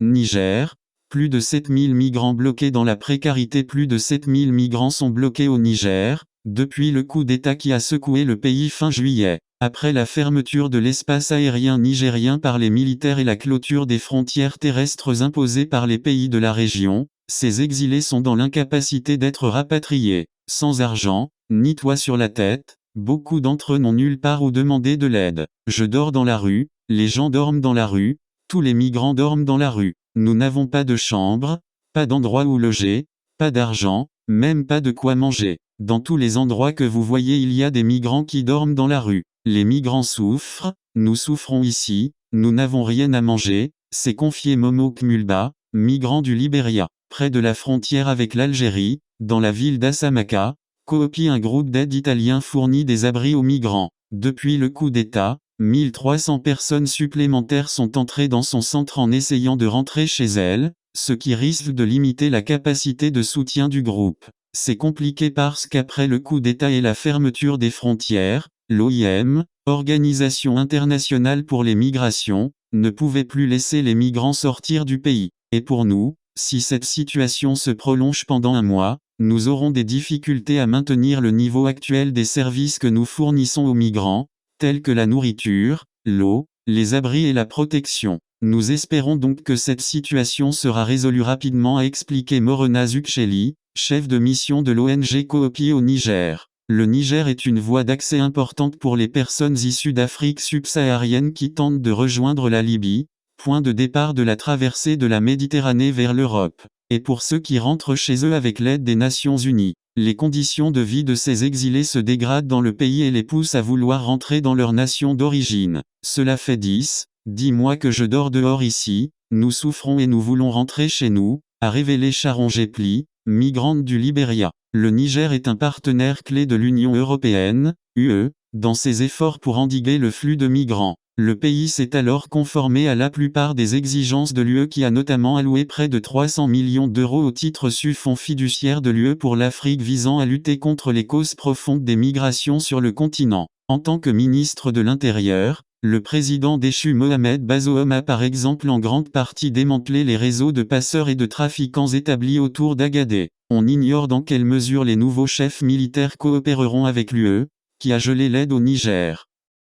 Niger. Plus de 7000 migrants bloqués dans la précarité. Plus de 7000 migrants sont bloqués au Niger, depuis le coup d'État qui a secoué le pays fin juillet. Après la fermeture de l'espace aérien nigérien par les militaires et la clôture des frontières terrestres imposées par les pays de la région, ces exilés sont dans l'incapacité d'être rapatriés. Sans argent, ni toit sur la tête, beaucoup d'entre eux n'ont nulle part où demander de l'aide. Je dors dans la rue, les gens dorment dans la rue, tous les migrants dorment dans la rue. Nous n'avons pas de chambre, pas d'endroit où loger, pas d'argent, même pas de quoi manger. Dans tous les endroits que vous voyez, il y a des migrants qui dorment dans la rue. Les migrants souffrent, nous souffrons ici, nous n'avons rien à manger, s'est confié Momo Kmulba, migrant du Libéria. Près de la frontière avec l'Algérie, dans la ville d'Assamaka, Koopi, un groupe d'aide italien fournit des abris aux migrants. Depuis le coup d'État, 1300 personnes supplémentaires sont entrées dans son centre en essayant de rentrer chez elles, ce qui risque de limiter la capacité de soutien du groupe. C'est compliqué parce qu'après le coup d'État et la fermeture des frontières, l'OIM, Organisation internationale pour les migrations, ne pouvait plus laisser les migrants sortir du pays. Et pour nous, si cette situation se prolonge pendant un mois, nous aurons des difficultés à maintenir le niveau actuel des services que nous fournissons aux migrants, tels que la nourriture, l'eau, les abris et la protection. Nous espérons donc que cette situation sera résolue rapidement, a expliqué Morena Zukcheli, chef de mission de l'ONG Koopi au Niger. Le Niger est une voie d'accès importante pour les personnes issues d'Afrique subsaharienne qui tentent de rejoindre la Libye, point de départ de la traversée de la Méditerranée vers l'Europe, et pour ceux qui rentrent chez eux avec l'aide des Nations Unies. Les conditions de vie de ces exilés se dégradent dans le pays et les poussent à vouloir rentrer dans leur nation d'origine. Cela fait 10 mois que je dors dehors ici, nous souffrons et nous voulons rentrer chez nous, a révélé Sharon Jepli, migrante du Libéria. Le Niger est un partenaire clé de l'Union européenne, UE, dans ses efforts pour endiguer le flux de migrants. Le pays s'est alors conformé à la plupart des exigences de l'UE qui a notamment alloué près de 300 millions d'euros au titre su Fonds fiduciaire de l'UE pour l'Afrique visant à lutter contre les causes profondes des migrations sur le continent. En tant que ministre de l'Intérieur, le président déchu Mohamed Bazoum a par exemple en grande partie démantelé les réseaux de passeurs et de trafiquants établis autour d'Agadez. On ignore dans quelle mesure les nouveaux chefs militaires coopéreront avec l'UE, qui a gelé l'aide au Niger.